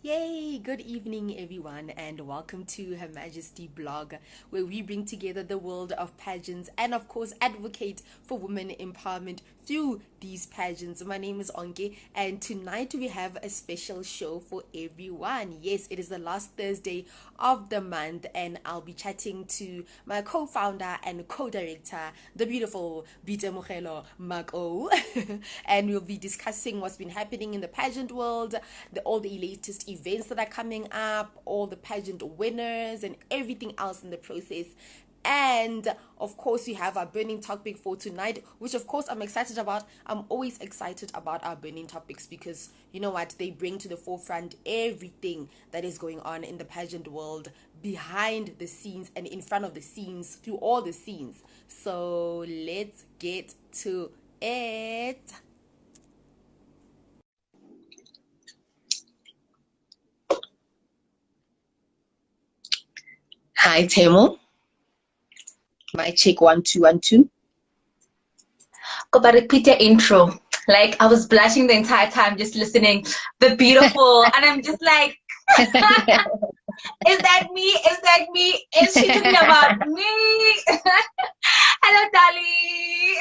Yay! Good evening, everyone, and welcome to Her Majesty blog, where we bring together the world of pageants and, of course, advocate for women empowerment through these pageants. My name is Onke, and tonight we have a special show for everyone. Yes, it is the last Thursday of the month, and I'll be chatting to my co-founder and co-director, the beautiful Bita Mugelo Mako, and we'll be discussing what's been happening in the pageant world, all the latest events that are coming up, all the pageant winners, and everything else in the process. And of course, we have our burning topic for tonight, which of course I'm excited about. I'm always excited about our burning topics because you know what? They bring to the forefront everything that is going on in the pageant world, behind the scenes and in front of the scenes, through all the scenes. So let's get to it. Hi, Temo. My check 1 2 1 2. Go but repeat your intro. Like I was blushing the entire time just listening. The beautiful, and I'm just like, is that me? Is that me? Is she talking about me? Hello, Dali.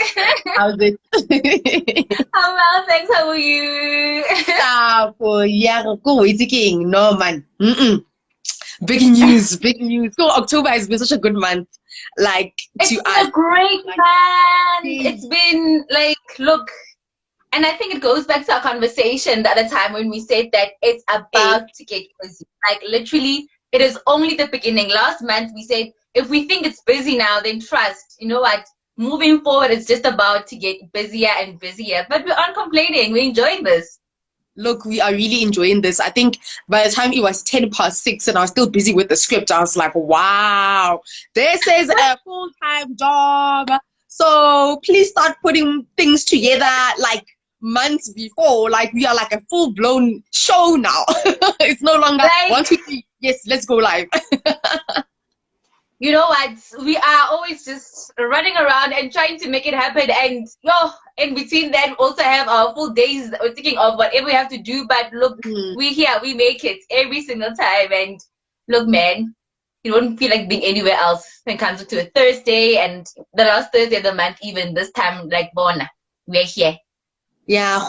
How's it? I'm well, thanks. How are you? Go waiting. No man. Big news, big news. So October has been such a good month. Like It's to been us. a great month. It's been like, look, and I think it goes back to our conversation the other time when we said that it's about to get busy. Like literally, it is only the beginning. Last month we said if we think it's busy now, then trust. You know what? Moving forward, it's just about to get busier and busier. But we aren't complaining. We're enjoying this. Look, we are really enjoying this. I think by the time it was 10 past 6 and I was still busy with the script, I was like, wow, this is a full-time job. So please start putting things together like months before. Like we are like a full-blown show now. It's no longer Like, 1 2 3. Yes, let's go live. you know what? We are always just running around and trying to make it happen. And in between that, we also have our full days we're thinking of whatever we have to do. But look, we're here, we make it every single time. And look, man, you don't feel like being anywhere else when it comes to a Thursday and the last Thursday of the month, even this time, like Bona, we're here. Yeah,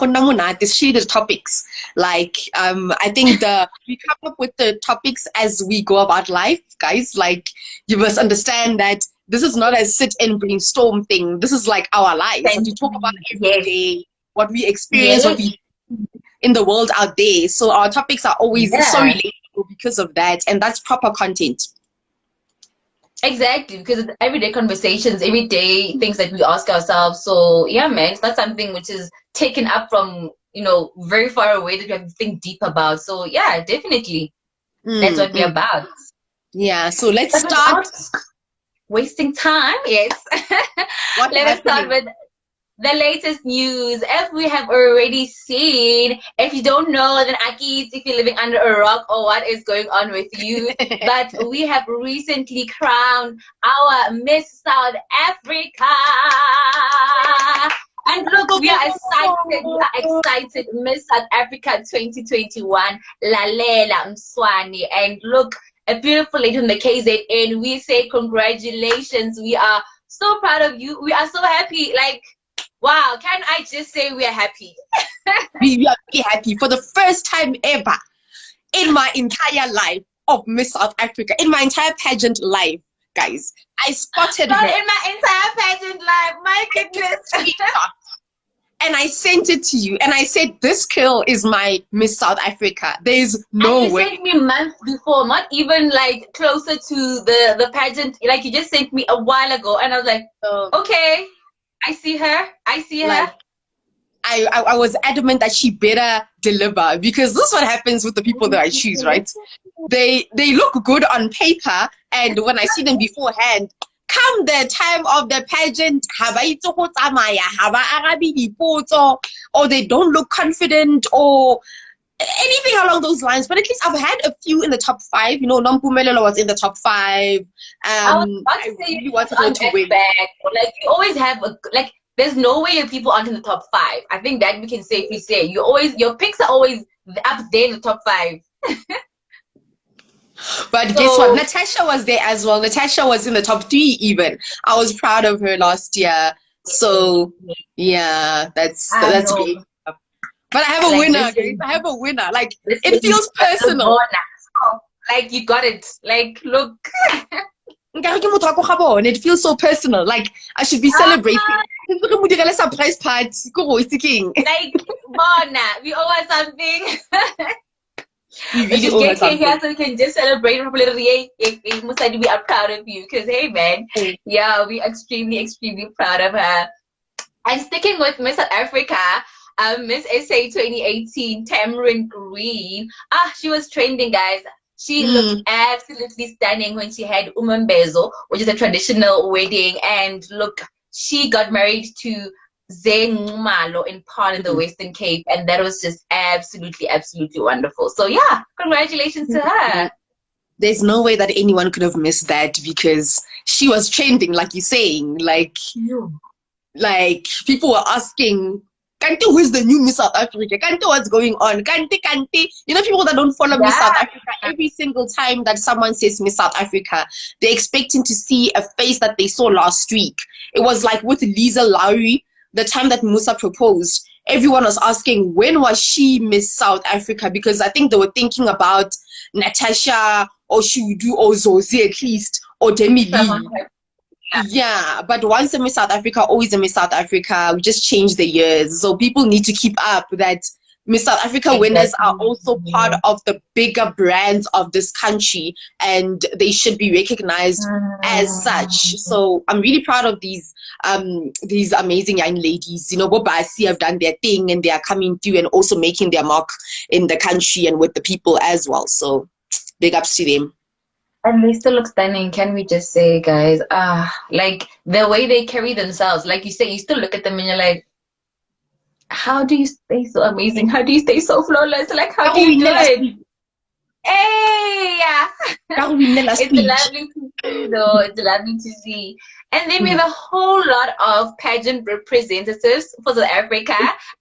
this shaded topics. Like, I think we come up with the topics as we go about life, guys. Like, you must understand that this is not a sit and brainstorm thing. This is like our lives. What we talk about every day, what we experience, what we in the world out there. So our topics are always so relatable because of that, and that's proper content. Exactly, because it's everyday conversations, everyday things that we ask ourselves. So yeah, man, it's not something which is taken up from, very far away that we have to think deep about. So yeah, definitely. That's what we're about. Yeah, so let's But start. without wasting time, yes. Let us start with the latest news. As we have already seen, if you don't know, then Aki, if you're living under a rock or what is going on with you, but we have recently crowned our Miss South Africa. And look, we are excited. Miss South Africa 2021, Lalela Mswani. And look, a beautiful lady in the KZN. We say congratulations. We are so proud of you. We are so happy. Like, wow, can I just say we are happy? We are really happy for the first time ever in my entire life of Miss South Africa, in my entire pageant life, guys. I spotted Not her. in my entire pageant life, my goodness. And I sent it to you, and I said, this girl is my Miss South Africa. There's no and you way. sent me months before, not even like closer to the pageant. Like you just sent me a while ago, and I was like, okay, I see her. I see her. I was adamant that she better deliver, because this is what happens with the people that I choose, right? They look good on paper, and when I see them beforehand, come the time of the pageant, or they don't look confident or anything along those lines. But at least I've had a few in the top 5. Nampumelelo was in the top 5. I was about to say, really wanted her to win. Like you always have there's no way your people aren't in the top 5. I think that we can safely say your picks are always up there in the top 5. But guess what? Natasha was there as well. Natasha was in the top 3 even. I was proud of her last year. So yeah, that's know. great. But I have a winner, guys. I have a winner. Like, it feels personal. Like, you got it. Like, look. It feels so personal. Like, I should be celebrating. Surprise party. Like, Bona, we owe her something. We really Just owe her get something. here so we can just celebrate properly. We are proud of you because, hey, man, yeah, we extremely, extremely proud of her. And sticking with Miss South Africa, Miss SA 2018, Tamarind Green. She was trending, guys. She looked absolutely stunning when she had umambezo, which is a traditional wedding. And look, she got married to Zengumalo in Paarl in the Western Cape, and that was just absolutely, absolutely wonderful. So yeah, congratulations to her. There's no way that anyone could have missed that because she was trending, like you're saying. Like people were asking, Kanti, who is the new Miss South Africa? Kanti, what's going on? Kanti. You know, people that don't follow Miss South Africa, every single time that someone says Miss South Africa, they're expecting to see a face that they saw last week. It was like with Lisa Lowry, the time that Musa proposed, everyone was asking, when was she Miss South Africa? Because I think they were thinking about Natasha, or she would do Ozozi at least, or Demi Lee. Yeah, but once a Miss South Africa, always a Miss South Africa. We just changed the years. So people need to keep up that Miss South Africa winners are also part of the bigger brands of this country, and they should be recognized as such. So I'm really proud of these amazing young ladies. You know, Bobasi have done their thing and they are coming through and also making their mark in the country and with the people as well. So big ups to them. And they still look stunning, can we just say, guys? Like the way they carry themselves, like you say, you still look at them and you're like, how do you stay so amazing? How do you stay so flawless? Like, how do you do it? Hey, yeah. It's lovely to see, though. It's lovely to see. And then we have a whole lot of pageant representatives for South Africa.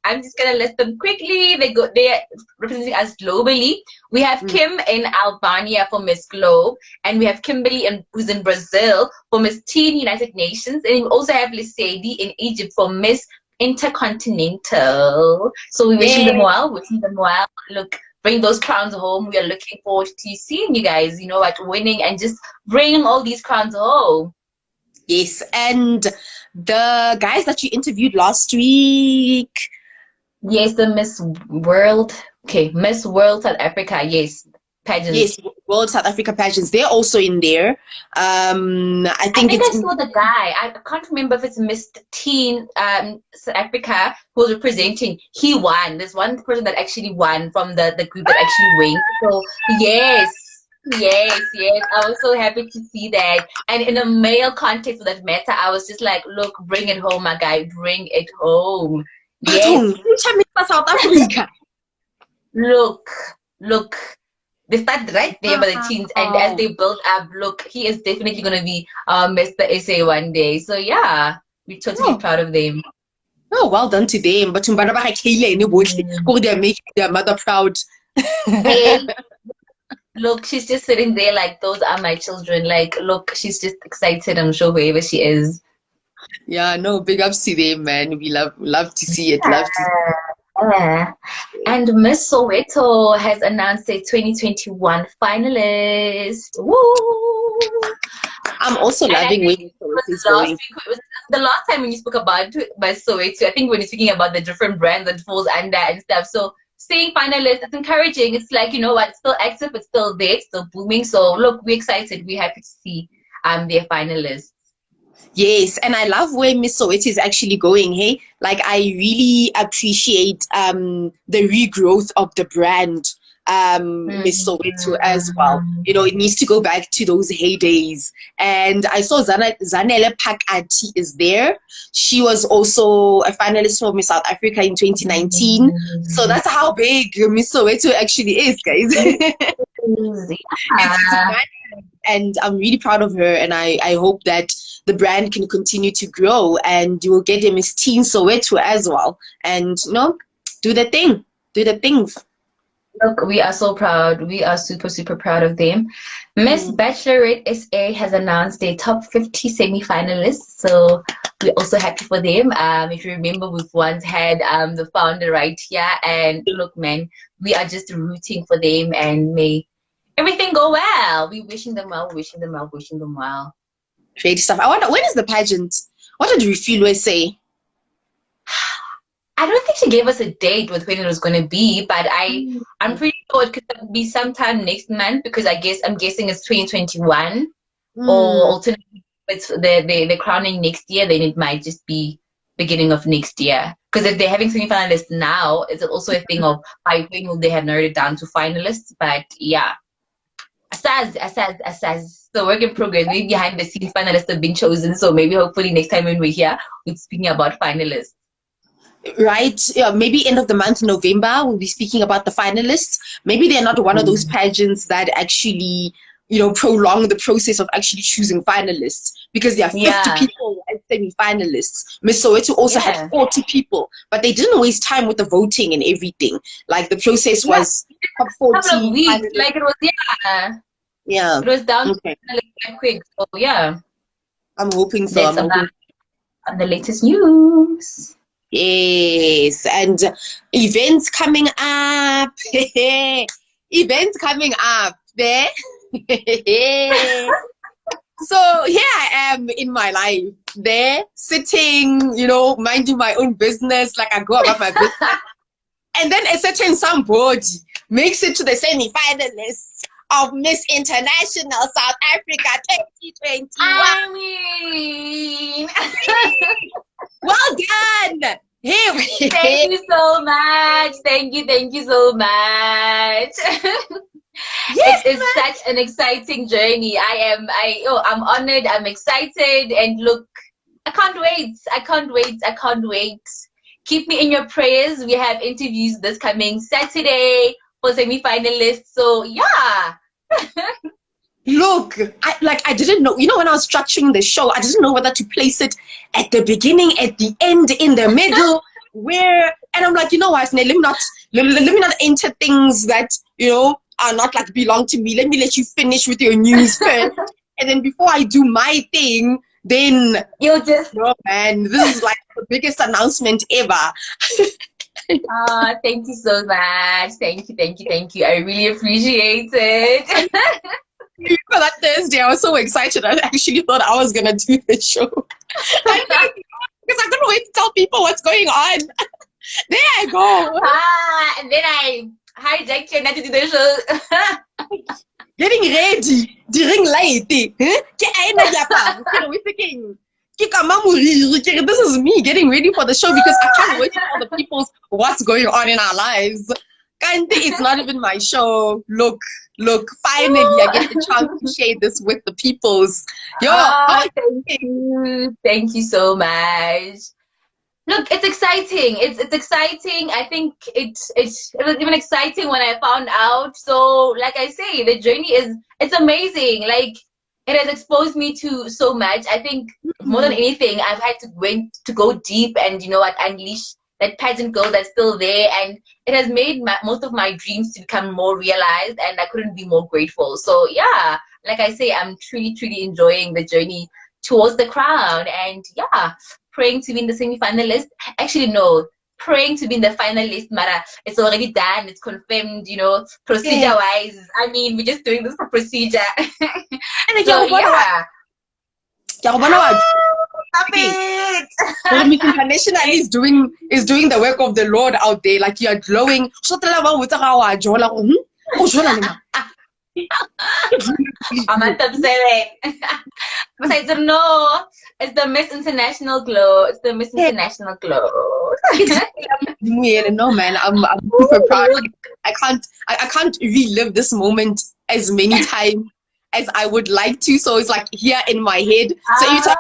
I'm just gonna list them quickly. They're representing us globally. We have Kim in Albania for Miss Globe, and we have Kimberly who's in Brazil for Miss Teen United Nations, and we also have Lesedi in Egypt for Miss Intercontinental. So we're wishing them well. Look, bring those crowns home. We are looking forward to seeing you guys, you know, like winning and just bringing all these crowns home. Yes, and the guys that you interviewed last week. Yes, the Miss World South Africa. Yes, pageants. Yes, World South Africa pageants. They're also in there. I think I saw the guy. I can't remember if it's Miss Teen South Africa who was representing. He won. There's one person that actually won from the group that actually won. So yes. I was so happy to see that. And in a male context for that matter, I was just like, look, bring it home, my guy. Bring it home. Yes. South Africa. Look. They started right there by the teens, and as they build up, look, he is definitely going to be Mr. SA one day. So yeah, we're totally proud of them. Oh, well done to them. But they're making their mother proud. Hey, look, she's just sitting there like, those are my children. Like, look, she's just excited, I'm sure, wherever she is. Yeah, no, big ups to them, man. We love to see it. Love to see it. And Miss Soweto has announced a 2021 finalist. Woo! I'm also loving where Soweto is going. The last time when you spoke about Soweto, I think when you're speaking about the different brands that falls under and stuff. So seeing finalists, it's encouraging. It's like, you know what, it's still active, it's still there, it's still booming. So look, we're excited. We're happy to see their finalists. Yes, and I love where Miss Soweto is actually going. Hey, like I really appreciate the regrowth of the brand, Miss Soweto as well. You know, it needs to go back to those heydays. And I saw Zanele Pakati is there. She was also a finalist for Miss South Africa in 2019. So that's how big Miss Soweto actually is, guys. And I'm really proud of her, and I hope that the brand can continue to grow, and you will get a Miss Teen Soweto as well, and you know, do the things. Look, we are so proud. We are super, super proud of them. Miss Bachelorette SA has announced their top 50 semi-finalists, so we're also happy for them. If you remember, we've once had the founder right here, and look, man, we are just rooting for them, and may everything go well. We wishing them well, wishing them well, wishing them well. Great stuff. I wonder, when is the pageant? What did Refilwe say? I don't think she gave us a date with when it was going to be, but I'm pretty sure it could be sometime next month because I'm guessing it's 2021, or alternatively it's the crowning next year. Then it might just be beginning of next year, because if they're having semi-finalists now, it's also a thing of by when will they have narrowed it down to finalists. But yeah, as the work in progress. Maybe behind the scenes finalists have been chosen, so maybe hopefully next time when we're here, we're speaking about finalists. Right, yeah, maybe end of the month, November, we'll be speaking about the finalists. Maybe they're not one of those pageants that actually, prolong the process of actually choosing finalists, because there are 50 people as semi-finalists. Miss Soweto also had 40 people, but they didn't waste time with the voting and everything. Like the process was top 40. A couple of weeks, like it was, it was down quite quick. So yeah, I'm hoping so. That's on the latest news. Yes, and events coming up. Events coming up there. So here I am in my life, there sitting, minding my own business, like I go about my business. And then a certain somebody makes it to the semi-finalists of Miss International South Africa 2021. I mean, well done. Thank you so much. Thank you so much. Yes, it's such an exciting journey. I'm honored. I'm excited, and look, I can't wait. Keep me in your prayers. We have interviews this coming Saturday for semi-finalists. So yeah. Look, I didn't know, when I was structuring the show, I didn't know whether to place it at the beginning, at the end, in the middle, and I'm like, what, let me not enter things that, are not like belong to me. Let me let you finish with your news first. And then before I do my thing, then you just, man, this is like the biggest announcement ever. Thank you so much. Thank you. I really appreciate it. For that Thursday, I was so excited. I actually thought I was gonna do the show because I couldn't wait to tell people what's going on. There I go. And then I hijacked you and to do the show. Getting ready, during light. This is me getting ready for the show because I can't wait to tell the people what's going on in our lives. And it's not even my show. Look, finally I get the chance to share this with the peoples. Thank you so much. Look, it's exciting. It's exciting. I think it was even exciting when I found out. So like I say, the journey it's amazing. Like it has exposed me to so much. I think more than anything, I've had to go deep and unleash that pageant girl that's still there, and it has made most of my dreams to become more realized, and I couldn't be more grateful. So yeah, like I say, I'm truly enjoying the journey towards the crown, and praying to be in the semi-finalist. Actually, no, praying to be in the finalist, Mara. It's already done. It's confirmed, procedure-wise. I mean, we're just doing this for procedure. So, yeah. Stop it! International is doing the work of the Lord out there. Like you are glowing. I'm at top 7. But I don't know. It's the Miss International glow. It's the Miss International glow. No, man, I'm super proud. I can't relive this moment as many times as I would like to. So it's like here in my head. So you talk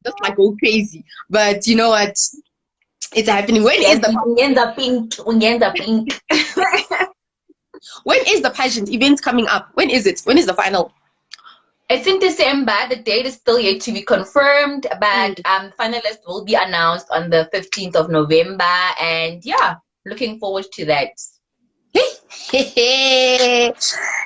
just like go crazy. But you know what? It's happening. When is the pink? When is the pageant event coming up? When is it? When is the final? It's in December. The date is still yet to be confirmed, but finalists will be announced on the 15th of November, and looking forward to that. Hey,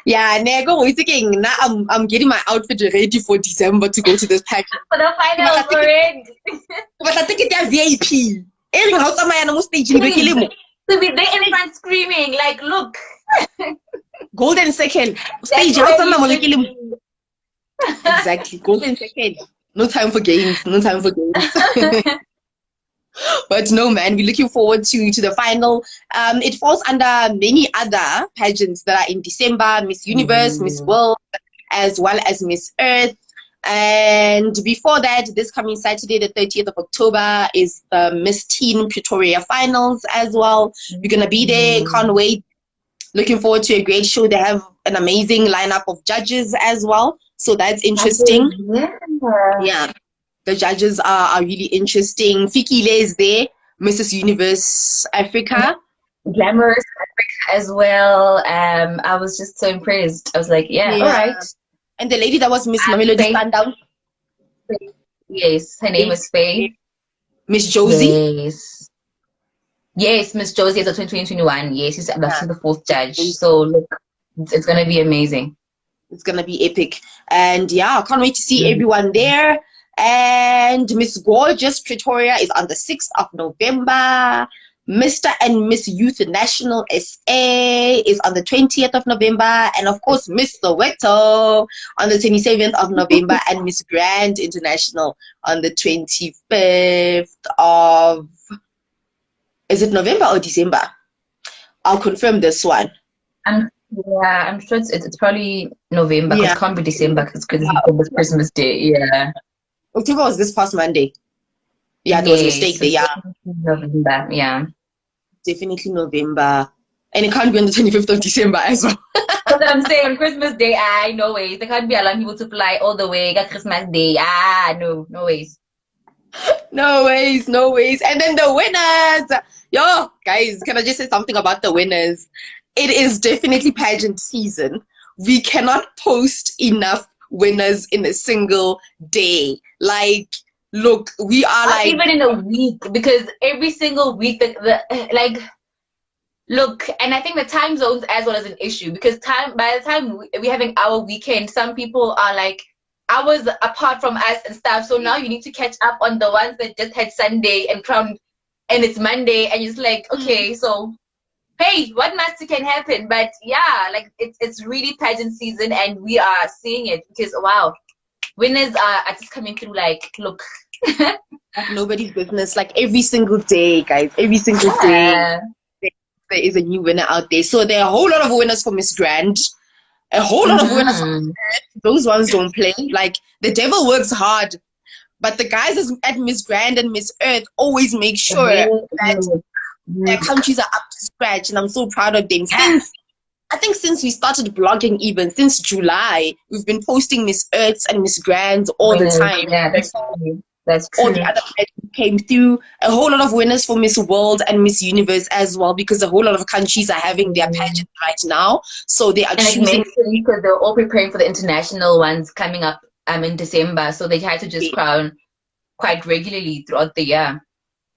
Yeah, Nego, we're thinking now I'm getting my outfit ready for December to go to this pageant. For the But I finals think already. it's VIP. Ering how tsamaya na mo stage Please. mo. To be there in front screaming, like, look, Golden second. that's Stage how where you tsamaya should mo. be. Exactly. Golden second. No time for games. No time for games. But no, man, we're looking forward to the final. It falls under many other pageants that are in December: Miss Universe, Miss World, as well as Miss Earth. And before that, this coming Saturday, the 30th of October, is the Miss Teen Pretoria finals as well. We're gonna be there. Can't wait. Looking forward to a great show. They have an amazing lineup of judges as well, so that's interesting. Yeah. Yeah, the judges are really interesting. Fikile is there, Mrs. Universe Africa. Glamorous as well. I was just so impressed. I was like, yeah, all Yeah. right. And the lady that was Miss Mamelodi Faith. Sundown, Yes, her name is Faith. Miss Josie. Yes. Yes, Miss Josie is a 2021. Yes, she's the fourth judge. So look, it's gonna be amazing. It's gonna be epic. And yeah, I can't wait to see everyone there. And Miss Gorgeous Pretoria is on the 6th of November. Mr. and Miss Youth National SA is on the 20th of November. And of course, Miss Soweto on the 27th of November. And Miss Grand International on the 25th of... Is it November or December? I'll confirm this one. I'm sure it's probably November, because it can't be December because it's Christmas Day. Yeah. October was this past Monday. Yeah, there was a mistake there. Yeah. November. Yeah. Definitely November. And it can't be on the 25th of December as well. That's what I'm saying. On Christmas Day, no ways. They can't be allowing people to fly all the way. Got Christmas Day. No ways. No ways, no ways. And then the winners. Yo, guys, can I just say something about the winners? It is definitely pageant season. We cannot post enough winners in a single day. Like, look, we are Not even in a week, because every single week, look, and I think the time zones as well as an issue, because by the time we're having our weekend, some people are like hours apart from us and stuff. So now you need to catch up on the ones that just had Sunday and crowned, and it's Monday, and it's like, okay, so hey, what matter can happen? But yeah, like it's really pageant season, and we are seeing it, because wow, winners are just coming through. Like, look, like nobody's business. Like every single day, guys, every single day there is a new winner out there. So there are a whole lot of winners for Miss Grand, a whole lot of winners for Miss Earth. Those ones don't play. Like, the devil works hard, but the guys at Miss Grand and Miss Earth always make sure that their countries are up to scratch, and I'm so proud of them. Since we started blogging, even since July, we've been posting Miss Earths and Miss Grands all the time. Yeah, that's true. All the other pageants came through. A whole lot of winners for Miss World and Miss Universe as well, because a whole lot of countries are having their pageants right now. So they are choosing. It makes sense, because they're all preparing for the international ones coming up in December. So they had to just crown quite regularly throughout the year.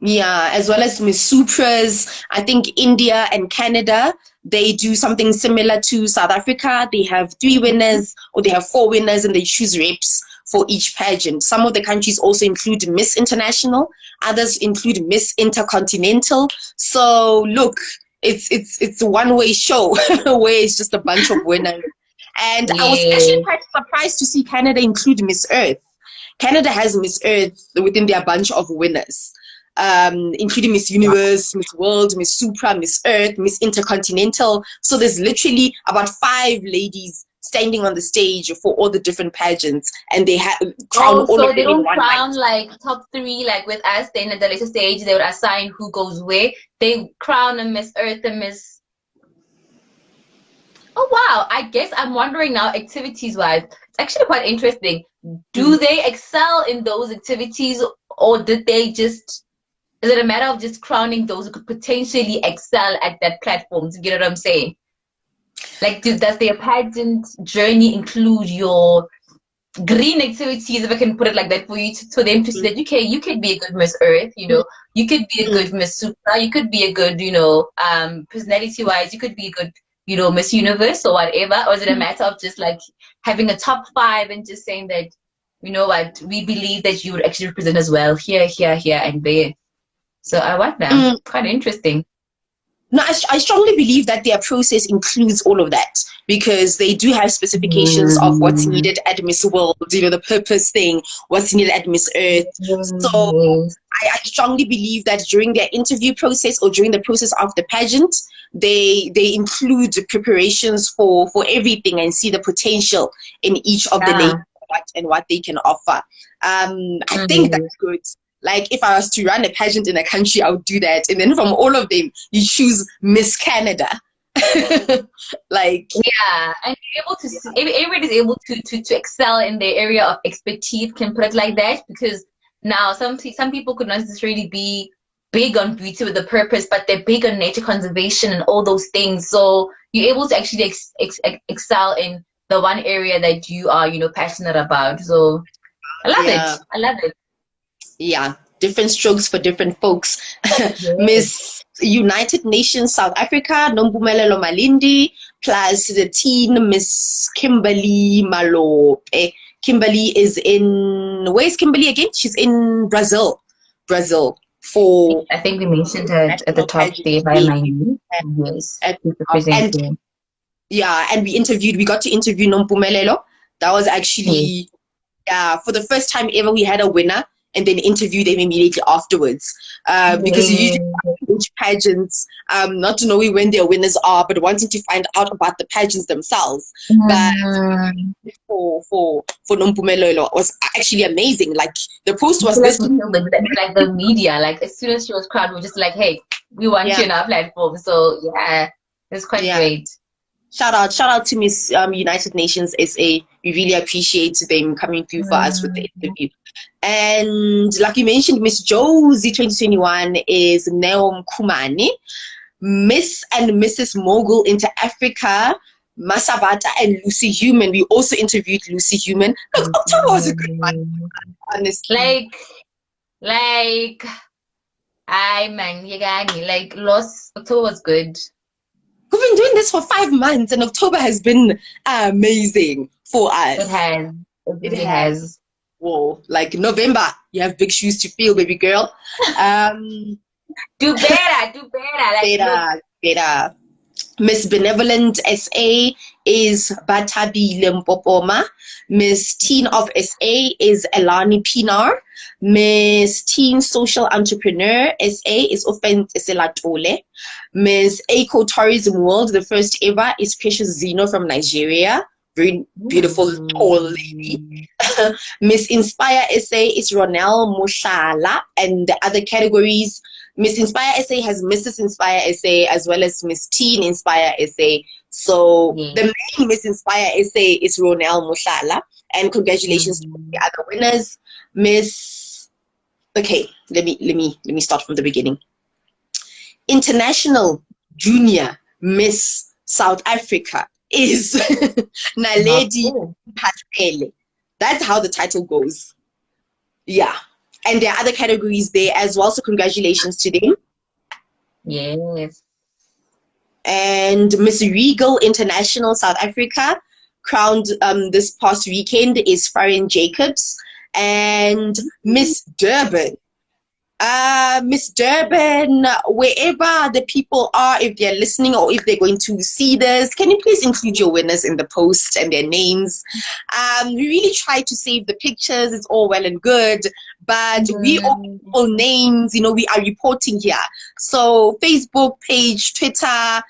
Yeah, as well as Miss Supras. I think India and Canada, they do something similar to South Africa. They have 3 winners, or they have 4 winners, and they choose reps for each pageant. Some of the countries also include Miss International. Others include Miss Intercontinental. So look, it's a one-way show where it's just a bunch of winners. And I was actually quite surprised to see Canada include Miss Earth. Canada has Miss Earth within their bunch of winners. Including Miss Universe, Miss World, Miss Supra, Miss Earth, Miss Intercontinental. So there's literally about 5 ladies standing on the stage for all the different pageants, and they have crown all so of them they don't in one crown night. like top 3 like with us. Then at the later stage they would assign who goes where. They crown a Miss Earth and Miss. Oh wow, I guess I'm wondering now, activities wise, it's actually quite interesting. Do they excel in those activities, or did they just, is it a matter of just crowning those who could potentially excel at that platform? Do you get what I'm saying? Like, does their pageant journey include your green activities, if I can put it like that, for you for them to see that, okay, you could be a good Miss Earth, you know, you could be a good Miss Supra, you could be a good, you know, personality wise, you could be a good Miss Universe or whatever? Or is it a matter of just like having a top 5 and just saying that, you know what, we believe that you would actually represent as well here, here, here, and there. So I wonder, quite interesting. No, I strongly believe that their process includes all of that because they do have specifications of what's needed at Miss World, the purpose thing, what's needed at Miss Earth. So I strongly believe that during their interview process or during the process of the pageant, they include preparations for everything and see the potential in each of the ladies and what they can offer. I think that's good. Like if I was to run a pageant in a country, I would do that. And then from all of them, you choose Miss Canada. Like and you're able to see, everybody's able to excel in their area of expertise, can put it like that, because now some people could not necessarily be big on beauty with a purpose, but they're big on nature conservation and all those things. So you're able to actually excel in the one area that you are, passionate about. So I love it. I love it. Yeah, different strokes for different folks. Miss United Nations South Africa, Nombumelelo Malindi, plus the teen Miss Kimberly Malope. Kimberly is where's Kimberly again? She's in Brazil. For I think we mentioned her at the top there by my name. Yes. And we got to interview Nombumelelo. That was actually for the first time ever we had a winner. And then interview them immediately afterwards. Because you usually go to pageants, not to know when their winners are, but wanting to find out about the pageants themselves. But for Nompumelelo was actually amazing. Like the post was like the media, like as soon as she was crowned, we were just like, hey, we want you on our platform. So yeah, it's quite great. Shout out to Miss United Nations SA. We really appreciate them coming through for us with the interview. And like you mentioned, Miss Josie 2021 is Neom Kumani. Miss and Mrs. Mogul into Africa, Masabata and Lucy Human. We also interviewed Lucy Human. Look, October was a good one, honestly. Like October was good. We've been doing this for 5 months and October has been amazing for us. It has. It really has. Whoa, like November, you have big shoes to fill, baby girl. Do better. Better. Miss Benevolent SA is Batabi Lempopoma. Miss Teen of SA is Elani Pinar. Miss Teen Social Entrepreneur SA is Ofent Eselatole. Miss Eco Tourism World, the first ever, is Precious Zeno from Nigeria. Very beautiful, tall lady. Miss Inspire SA is Ronel Mushala. And the other categories, Miss Inspire SA has Mrs. Inspire SA as well as Miss Teen Inspire SA. So the main Miss Inspire SA is Ronel Mushala. And congratulations to the other winners. Okay, let me start from the beginning. International Junior Miss South Africa is Naledi Patele. That's how the title goes. Yeah. And there are other categories there as well, so congratulations to them. Yes. And Miss Regal International South Africa, crowned this past weekend, is Farron Jacobs. And Miss Durban. Miss Durban, wherever the people are, if they're listening or if they're going to see this, can you please include your winners in the post and their names? We really try to save the pictures. It's all well and good, but we all names, we are reporting here. So Facebook page, Twitter,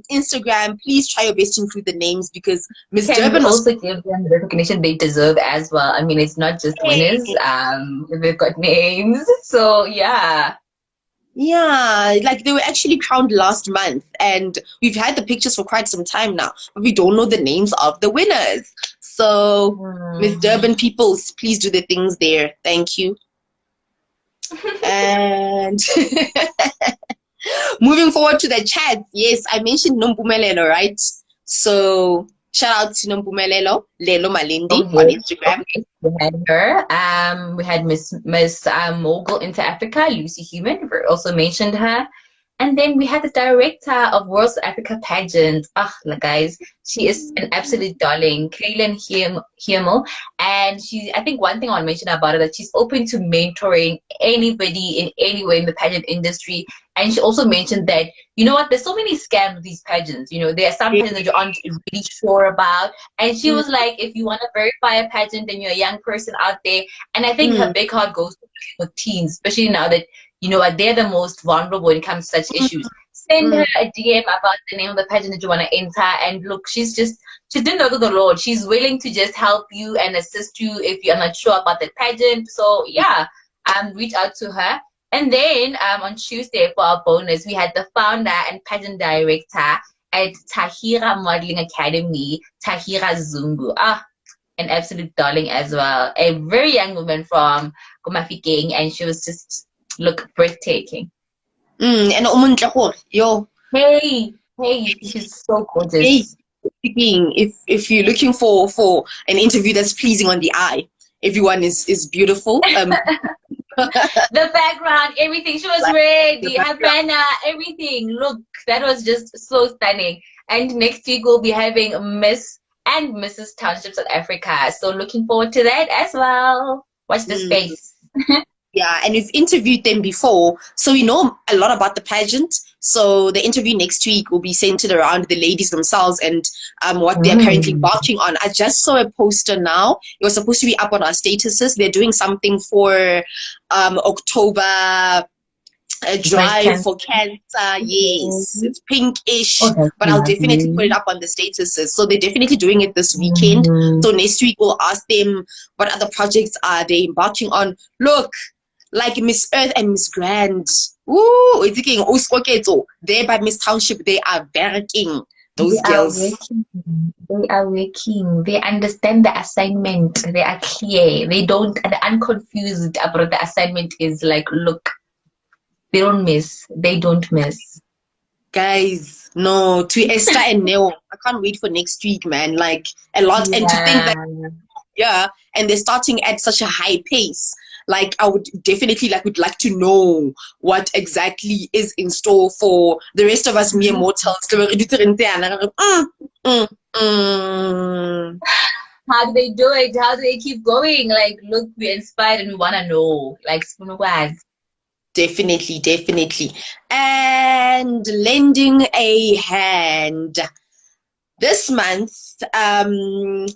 Instagram, please try your best to include the names because Miss Durban also give them the recognition they deserve as well. I mean, it's not just winners. They've got names. So yeah, like they were actually crowned last month and we've had the pictures for quite some time now, but we don't know the names of the winners. So Miss Durban peoples, please do the things there. Thank you. And moving forward to the chat, yes, I mentioned Nompumelelo, right? So shout out to Nompumelelo, Lelo Malindi on Instagram. Okay. We had her. We had Miss Mogul into Africa, Lucy Human. We also mentioned her. And then we had the director of World South Africa Pageant. Ah, guys, she is an absolute darling, Kaylin Hiemel. And I think one thing I want to mention about her that she's open to mentoring anybody in any way in the pageant industry. And she also mentioned that, you know what, there's so many scams with these pageants. You know, there are some pageants that you aren't really sure about. And she was like, if you want to verify a pageant and you're a young person out there, and I think her big heart goes with teens, especially now that, you know, they're the most vulnerable when it comes to such issues. Send her a DM about the name of the pageant that you want to enter. And look, she's doing the the Lord. She's willing to just help you and assist you if you're not sure about the pageant. So yeah, reach out to her. And then on Tuesday for our bonus, we had the founder and pageant director at Tahirah Modeling Academy, Tahirah Zungu. Ah, an absolute darling as well. A very young woman from Kumafikeng, and she was just look breathtaking. And yo. Hey, she's so gorgeous. Hey, if you're looking for an interview that's pleasing on the eye, everyone is beautiful. The background, everything. She was ready. Her banner, everything. Look, that was just so stunning. And next week we'll be having Miss and Mrs. Township South Africa. So looking forward to that as well. Watch the space. Yeah, and we've interviewed them before, so we know a lot about the pageant. So the interview next week will be centered around the ladies themselves and what they're currently marching on. I just saw a poster now. It was supposed to be up on our statuses. They're doing something for October, a drive for cancer. Yes, it's pinkish, but I'll definitely put it up on the statuses. So they're definitely doing it this weekend. So next week we'll ask them what other projects are they embarking on. Look, like Miss Earth and Miss Grand. Ooh, it's thinking there by Miss Township, they are working. Those girls. They are working. They understand the assignment. They are clear. They're unconfused about the assignment is like, look, they don't miss. They don't miss. Guys, no, to Esther and Neo. I can't wait for next week, man. Like a lot. And to think that and they're starting at such a high pace. Like I would definitely would like to know what exactly is in store for the rest of us mere mortals. How do they do it? How do they keep going? Like, look, we're inspired and we want to know. Like, definitely. And lending a hand. This month, our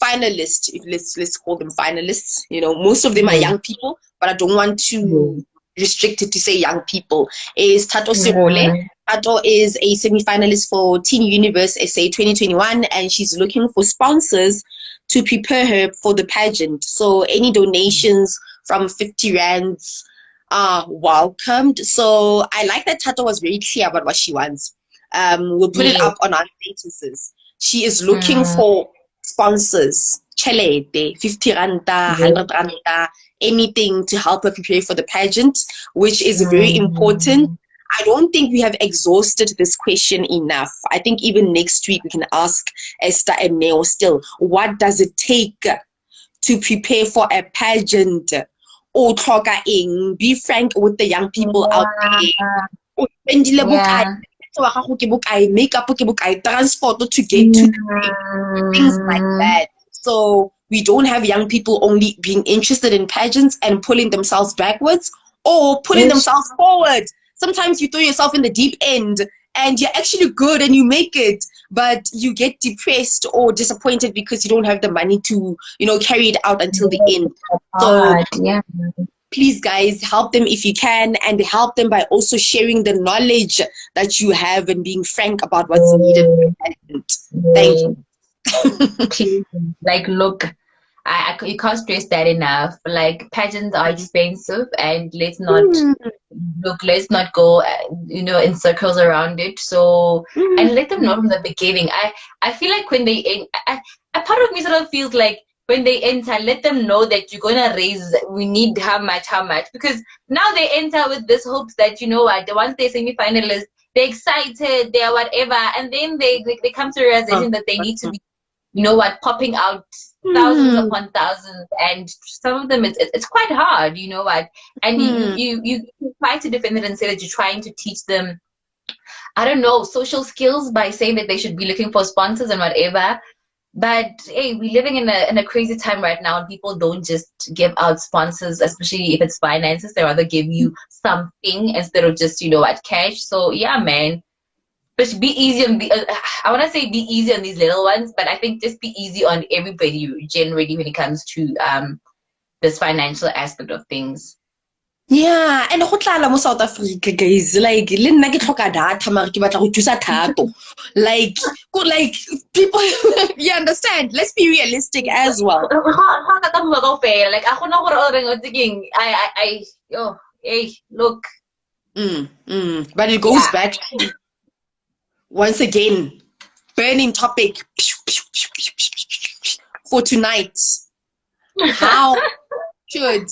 finalists, if let's call them finalists, you know, most of them are young people, but I don't want to restrict it to say young people, is Tato Sirole. Tato is a semi-finalist for Teen Universe SA 2021, and she's looking for sponsors to prepare her for the pageant. So any donations from 50 rands are welcomed. So I like that Tato was very clear about what she wants. We'll put it up on our statuses. She is looking for sponsors, chelete, 50 randa, 100 randa, anything to help her prepare for the pageant, which is very important. I don't think we have exhausted this question enough. I think even next week we can ask Esther and Neo still, what does it take to prepare for a pageant? Be frank with the young people out there. Makeup, transport to get to things like that. So we don't have young people only being interested in pageants and pulling themselves backwards or pulling themselves forward. Sometimes you throw yourself in the deep end and you're actually good and you make it, but you get depressed or disappointed because you don't have the money to, you know, carry it out until the end. So please, guys, help them if you can, and help them by also sharing the knowledge that you have and being frank about what's needed. Thank you. Please, like, look, you can't stress that enough. Like, pageants are expensive, and let's not go, you know, in circles around it. So, and let them know from the beginning. I feel like when they, a part of me sort of feels like, when they enter, let them know that you're gonna raise, we need how much, because now they enter with this hopes that, you know what, once they're semi-finalists, they're excited, they're whatever, and then they come to the realization that they need to be you know what, popping out thousands upon thousands, and some of them it's quite hard, you know what, and you try to defend it and say that you're trying to teach them, I don't know, social skills by saying that they should be looking for sponsors and whatever. But hey, we're living in a crazy time right now, and people don't just give out sponsors, especially if it's finances. They rather give you something instead of just, you know, at cash. So yeah, man. But be easy on the. I want to say be easy on these little ones, but I think just be easy on everybody generally when it comes to this financial aspect of things. Yeah, and go tlala mo South Africa, guys. Like, le nna ke tlhoka data, mara ke batla go thusa thato. Like people, you understand? Let's be realistic as well. Like, ako na ko thinking, oh, hey, look. But it goes back to, once again, burning topic for tonight. How should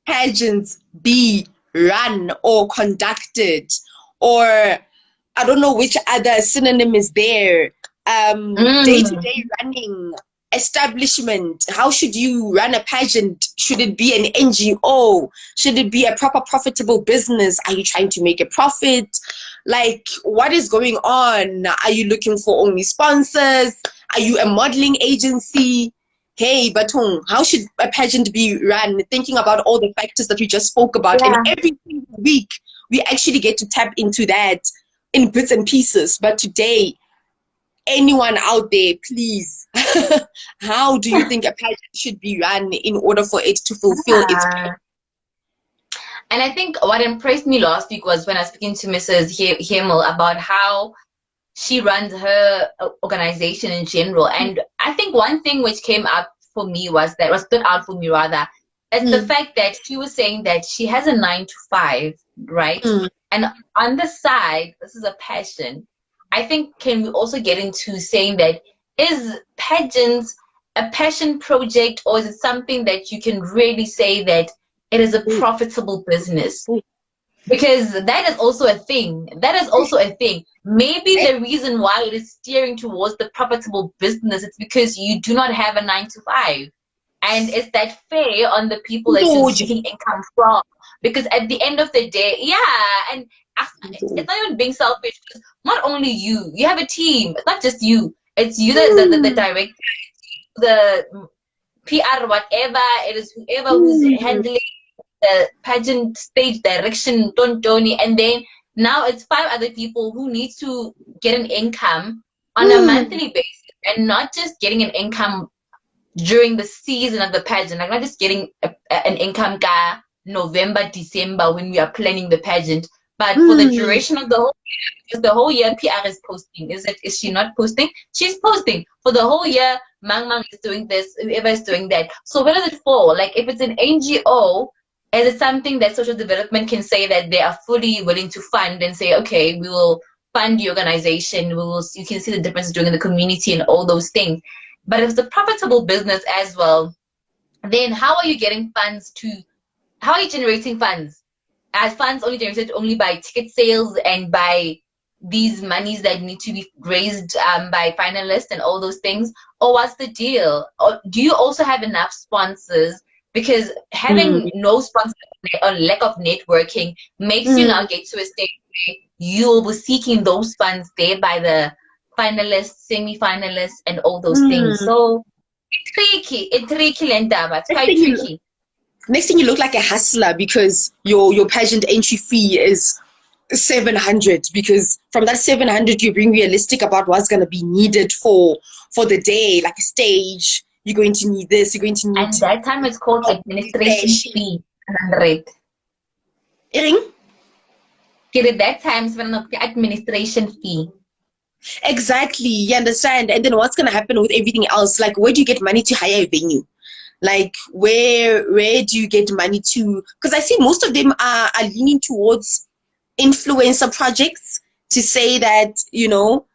pageants be run or conducted? Or I don't know which other synonym is there. Day-to-day running, establishment. How should you run a pageant? Should it be an NGO? Should it be a proper profitable business? Are you trying to make a profit? Like, what is going on? Are you looking for only sponsors? Are you a modeling agency? Hey, Batung, how should a pageant be run? Thinking about all the factors that we just spoke about, and every single week we actually get to tap into that in bits and pieces. But today, anyone out there, please, how do you think a pageant should be run in order for it to fulfill its purpose? And I think what impressed me last week was when I was speaking to Mrs. Himmel about how she runs her organization in general. And I think one thing which came up for me was stood out for me rather, is the fact that she was saying that she has a 9 to 5, right? And on the side, this is a passion. I think, can we also get into saying that, is pageants a passion project, or is it something that you can really say that it is a profitable business? Because that is also a thing. Maybe the reason why it is steering towards the profitable business is because you do not have a 9 to 5. And is that fair on the people that you're seeking income from? Because at the end of the day, and it's not even being selfish, because not only you have a team. It's not just you. It's you, the director, the PR, whatever. It is whoever who's handling the pageant stage direction, Tony, and then now it's 5 other people who need to get an income on a monthly basis, and not just getting an income during the season of the pageant. Like, not just getting an income November, December when we are planning the pageant, but for the duration of the whole year. Because the whole year PR is posting. Is she not posting? She's posting. For the whole year, Mang is doing this, whoever is doing that. So where does it fall? Like, if it's an NGO, is it something that social development can say that they are fully willing to fund and say, okay, we will fund the organization, you can see the difference doing in the community and all those things. But if it's a profitable business as well, then how are you generating funds? Are funds only generated only by ticket sales and by these monies that need to be raised by finalists and all those things? Or what's the deal? Or do you also have enough sponsors? Because having no sponsors or lack of networking makes you now get to a stage where you will be seeking those funds there by the finalists, semi-finalists, and all those things. So it's tricky. It's quite tricky. Next thing, you look like a hustler because your pageant entry fee is 700, because from that 700 you're being realistic about what's going to be needed for the day, like a stage. You're going to need this, you're going to need... At that time, it's called administration fee, 100. At that time, it's the administration fee. Exactly, you understand? And then what's going to happen with everything else? Like, where do you get money to hire a venue? Like, where do you get money to... Because I see most of them are leaning towards influencer projects, to say that, you know,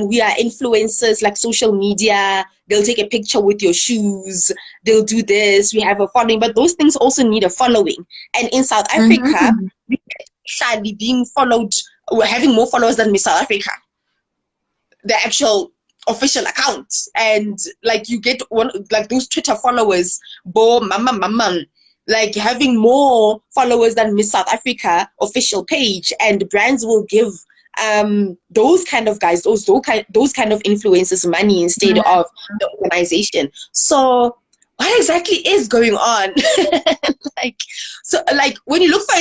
we are influencers, like social media. They'll take a picture with your shoes. They'll do this. We have a following, but those things also need a following. And in South Africa, we are sadly being followed. We're having more followers than Miss South Africa. The actual official account, and like you get one, like those Twitter followers, bo mama, like having more followers than Miss South Africa official page, and brands will give those kind of guys, those kind of influencers money instead of the organization. So what exactly is going on? Like, so like when you look for,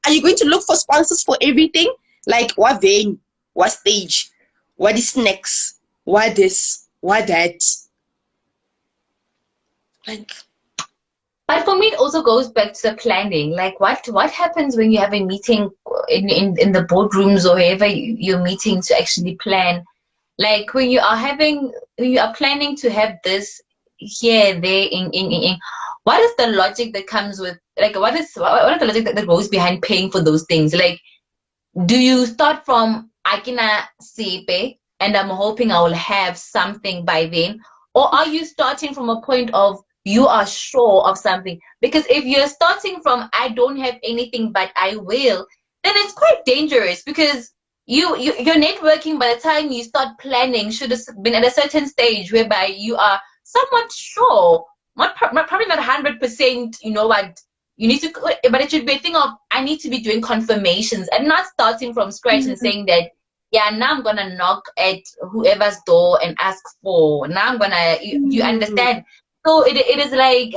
are you going to look for sponsors for everything? Like what vein, what stage, what is next, what this, what that? Like, but for me, it also goes back to the planning. Like, what happens when you have a meeting in the boardrooms or wherever you're meeting to actually plan? Like when you are planning to have this here, there, in what is the logic that comes with, like, what is the logic that goes behind paying for those things? Like, do you start from Akina Sipe and I'm hoping I will have something by then? Or are you starting from a point of you are sure of something? Because if you're starting from I don't have anything but I will, then it's quite dangerous, because your networking by the time you start planning should have been at a certain stage whereby you are somewhat sure, probably not 100%, you know what, you need to, but it should be a thing of I need to be doing confirmations and not starting from scratch and saying that, yeah, now I'm gonna knock at whoever's door and ask for, now I'm gonna, you understand? So it is like,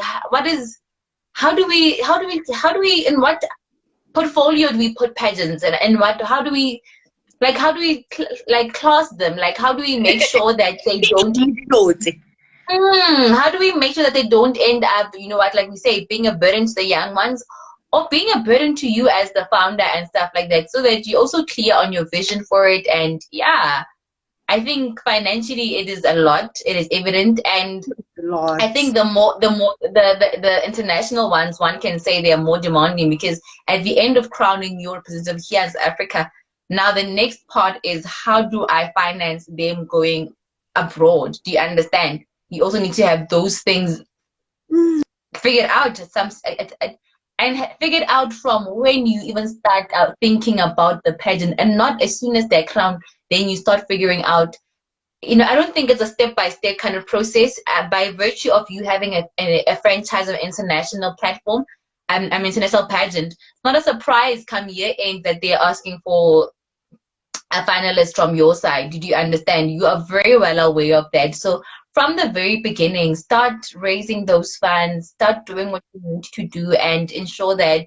how do we, in what portfolio do we put pageants, and what, how do we like class them? Like, how do we make sure that they don't how do we make sure that they don't end up, you know what, like we say, being a burden to the young ones, or being a burden to you as the founder and stuff like that, so that you're also clear on your vision for it? And yeah, I think financially it is a lot, it is evident. And I think the international ones, one can say they are more demanding, because at the end of crowning your representative here in Africa, now the next part is, how do I finance them going abroad? Do you understand? You also need to have those things figured out and figured out from when you even start out thinking about the pageant, and not as soon as they're crowned, then you start figuring out. You know, I don't think it's a step-by-step kind of process. By virtue of you having a franchise or international platform, international pageant, it's not a surprise come year end that they're asking for a finalist from your side. Did you understand? You are very well aware of that. So from the very beginning, start raising those funds, start doing what you need to do, and ensure that,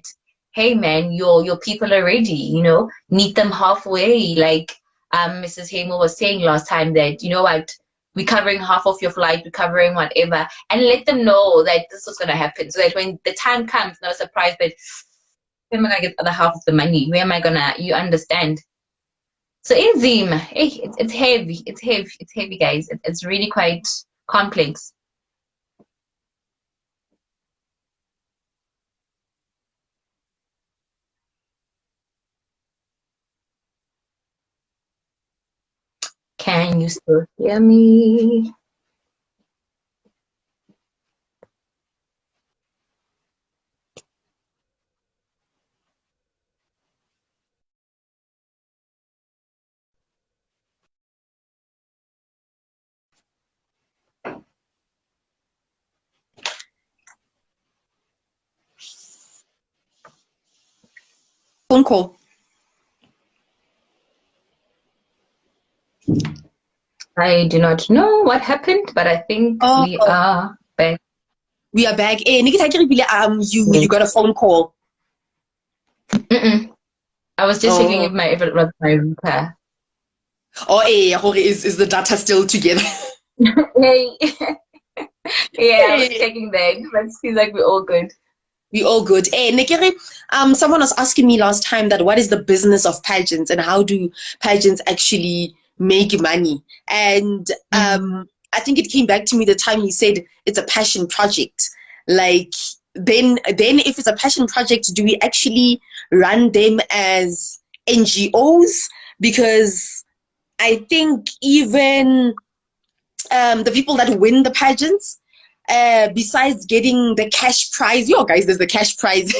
hey man, your people are ready, you know, meet them halfway. Like Mrs. Hamel was saying last time, that, you know what, we're covering half of your flight, we're covering whatever, and let them know that this was going to happen, so that when the time comes, not a surprise that, where am I going to get the other half of the money? Where am I going to, you understand? So in Zim, it's heavy, guys. It's really quite complex. Can you still hear me? Phone call. I do not know what happened, but I think we are back. We are back. Hey, Nikita, you got a phone call. I was just checking if my router. Oh, hey, is the data still together? Hey. Yeah, I was checking that, but it seems like we're all good. We all good. Hey, Nikiri, someone was asking me last time that what is the business of pageants and how do pageants actually make money? And I think it came back to me the time he said it's a passion project. Like, then if it's a passion project, do we actually run them as NGOs? Because I think even the people that win the pageants, besides getting the cash prize, guys, there's the cash prize.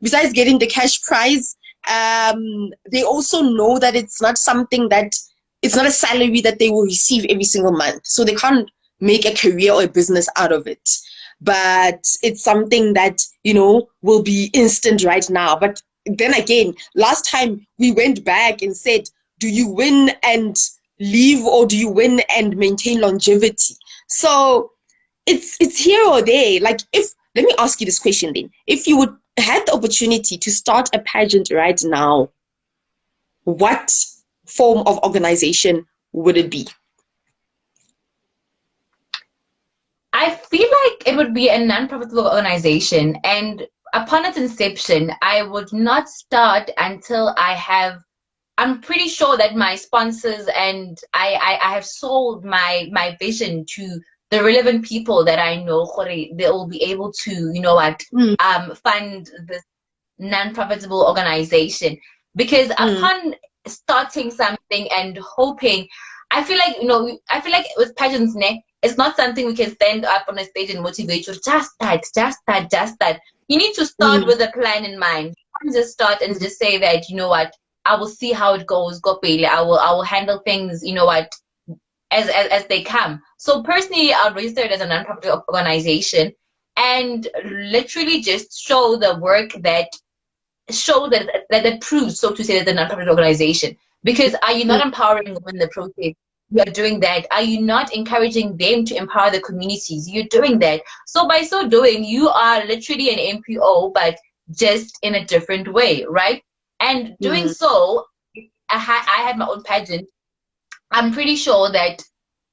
Besides getting the cash prize, they also know that it's not something that it's not a salary that they will receive every single month. So they can't make a career or a business out of it. But it's something that, you know, will be instant right now. But then again, last time we went back and said, do you win and leave, or do you win and maintain longevity? So it's here or there. Like, let me ask you this question then. If you would had the opportunity to start a pageant right now, what form of organization would it be? I feel like it would be a non-profitable organization, and upon its inception, I would not start until I'm pretty sure that my sponsors and I have sold my vision to the relevant people that I know they will be able to, you know what, fund this non-profitable organization. Because upon starting something and hoping, I feel like with pageants, it's not something we can stand up on a stage and motivate you. Just that. You need to start with a plan in mind. You can't just start and just say that, you know what, I will see how it goes. Go Bailey. I will handle things, you know what, as they come. So personally, I'll register it as a non-profit organization and literally just show the work that proves, so to say, that the non-profit organization. Because are you not empowering women in the process? You are doing that. Are you not encouraging them to empower the communities? You're doing that. So by so doing, you are literally an NPO, but just in a different way, right? And doing so, I had my own pageant. I'm pretty sure that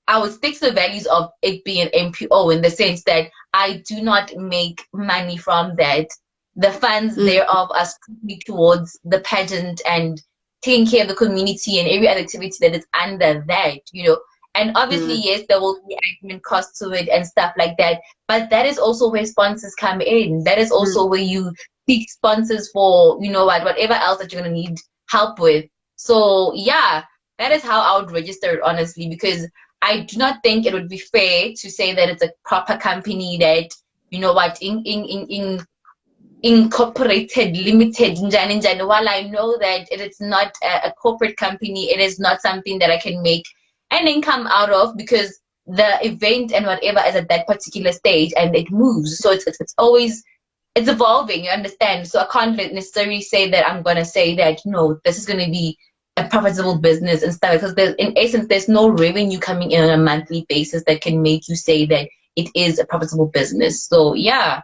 I would stick to the values of it being an NPO, in the sense that I do not make money from that. The funds thereof are strictly towards the pageant and taking care of the community and every other activity that is under that, you know. And obviously, yes, there will be admin costs to it and stuff like that. But that is also where sponsors come in. That is also where you seek sponsors for, you know what, whatever else that you're going to need help with. So, yeah, that is how I would register it, honestly, because I do not think it would be fair to say that it's a proper company that, you know what, incorporated, limited, njani. While I know that it is not a corporate company, it is not something that I can make an income out of, because the event and whatever is at that particular stage and it moves. So it's always, it's evolving, you understand? So I can't necessarily say that I'm going to say that, no, this is going to be a profitable business and stuff, because in essence, there's no revenue coming in on a monthly basis that can make you say that it is a profitable business. So yeah,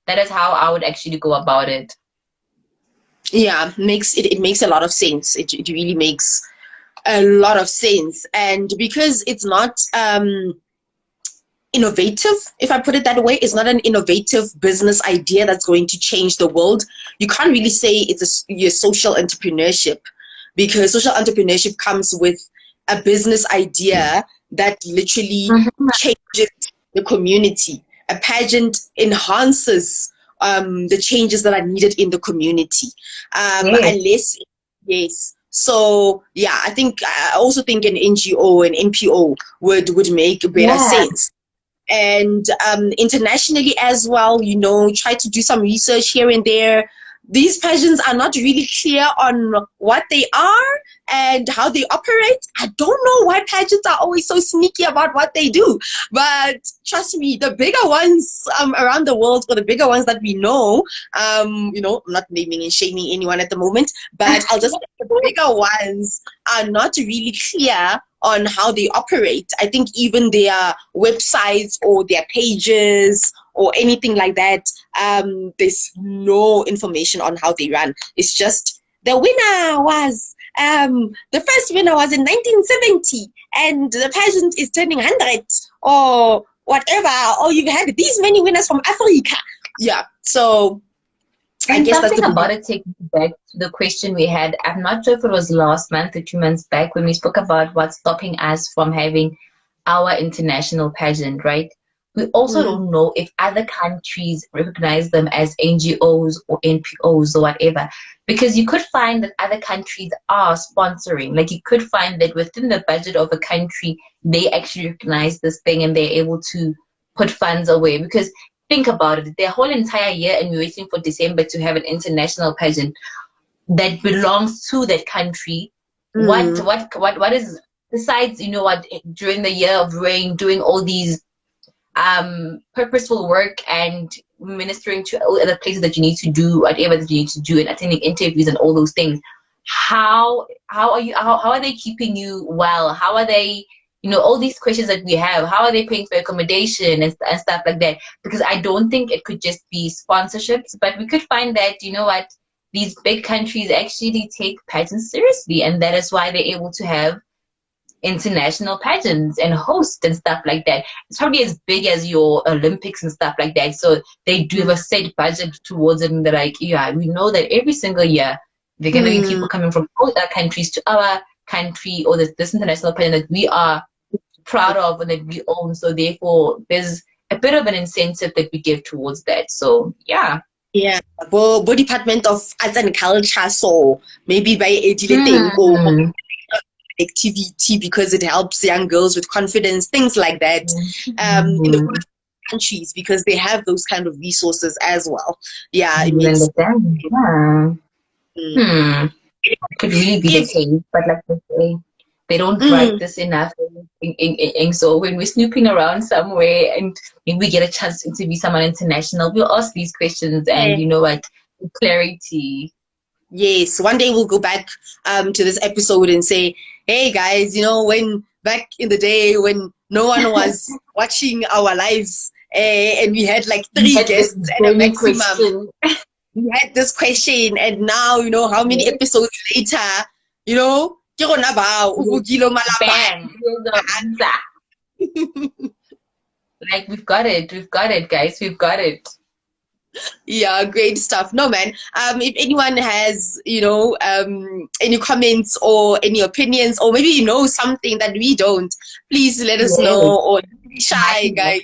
that is how I would actually go about it. Yeah, it makes a lot of sense. It really makes a lot of sense. And because it's not innovative, if I put it that way, it's not an innovative business idea that's going to change the world. You can't really say it's your social entrepreneurship, because social entrepreneurship comes with a business idea that literally changes the community. A pageant enhances the changes that are needed in the community. Yes. So yeah, I also think an NGO and NPO would make better sense. And internationally as well, you know, try to do some research here and there. These pageants are not really clear on what they are and how they operate. I don't know why pageants are always so sneaky about what they do. But trust me, the bigger ones around the world, or the bigger ones that we know, you know, I'm not naming and shaming anyone at the moment, but I'll just say the bigger ones are not really clear on how they operate. I think even their websites or their pages or anything like that, there's no information on how they run. It's just the winner was the first winner was in 1970 and the pageant is turning 100 or whatever, or you've had these many winners from Africa. Yeah, so and I guess something about it, taking back to the question we had, I'm not sure if it was last month or 2 months back when we spoke about what's stopping us from having our international pageant, right? We also don't know if other countries recognize them as NGOs or NPOs or whatever, because you could find that other countries are sponsoring. Like, you could find that within the budget of a country, they actually recognize this thing and they're able to put funds away. Because think about it, their whole entire year and we're waiting for December to have an international pageant that belongs to that country. What besides, you know what, during the year of rain, doing all these purposeful work and ministering to all other places that you need to do, whatever that you need to do, and attending interviews and all those things, how are they keeping you well? How are they, you know, all these questions that we have, how are they paying for accommodation and stuff like that? Because I don't think it could just be sponsorships, but we could find that, you know what, these big countries actually take pageants seriously, and that is why they're able to have international pageants and host and stuff like that. It's probably as big as your Olympics and stuff like that. So they do have a set budget towards it, and they're like, yeah, we know that every single year they're gonna be people coming from other countries to our country, or this international pageant that we are proud of and that we own. So therefore there's a bit of an incentive that we give towards that. So yeah. Yeah, but Department of Arts and Culture, so maybe by editing or activity, because it helps young girls with confidence, things like that. In the poor countries, because they have those kind of resources as well. Yeah, it makes sense. Yeah. Could really be the case, but like I say, they don't write this enough. So when we're snooping around somewhere and we get a chance to interview someone international, we'll ask these questions and you know what, clarity. Yes, one day we'll go back to this episode and say, hey guys, you know, when back in the day when no one was watching our lives and we had like 3 guests and a maximum. We had this question, and now, you know, how many episodes later, you know, bam, like we've got it, guys, we've got it. Yeah, great stuff. No, man. If anyone has, you know, any comments or any opinions, or maybe you know something that we don't, please let us know. Or don't be shy, guys.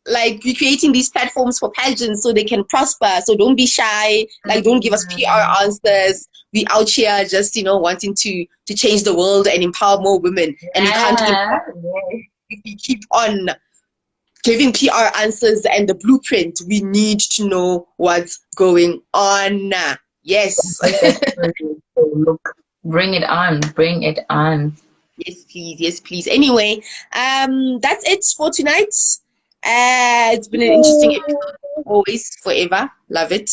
Like, we're creating these platforms for pageants so they can prosper. So don't be shy. Like, don't give us PR answers. We out here just, you know, wanting to change the world and empower more women. And we can't if we keep on giving PR answers and the blueprint. We need to know what's going on. Yes. Look, bring it on. Bring it on. Yes, please. Yes, please. Anyway, that's it for tonight. It's been an interesting episode. Always, forever. Love it.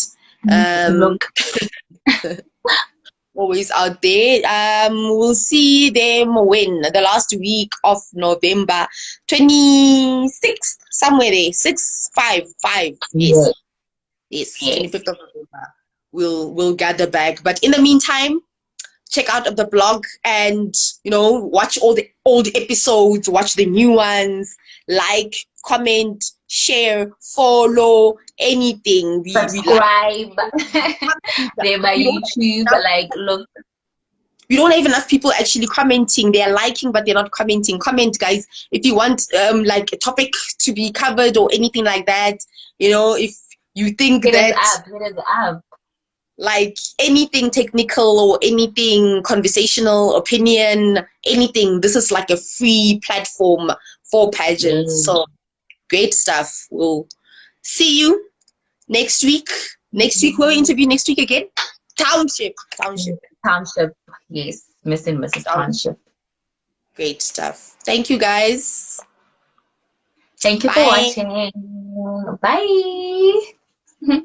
Always out there. We'll see them when the last week of November, 26th, somewhere there, 5. Yes, 25th of November. We'll gather back. But in the meantime, check out the blog and, you know, watch all the old episodes, watch the new ones, like, comment, share, follow, anything. Subscribe. They're my YouTube. Like, look. We don't have enough people actually commenting. They're liking, but they're not commenting. Comment, guys, if you want like a topic to be covered or anything like that. You know, if you think hit us up. Like anything technical or anything conversational, opinion, anything. This is like a free platform for pageants. So great stuff. We'll see you next week. We'll interview next week again. Township. Yes, Miss and Mrs. Township. Great stuff. Thank you, guys. Thank you for watching. Bye.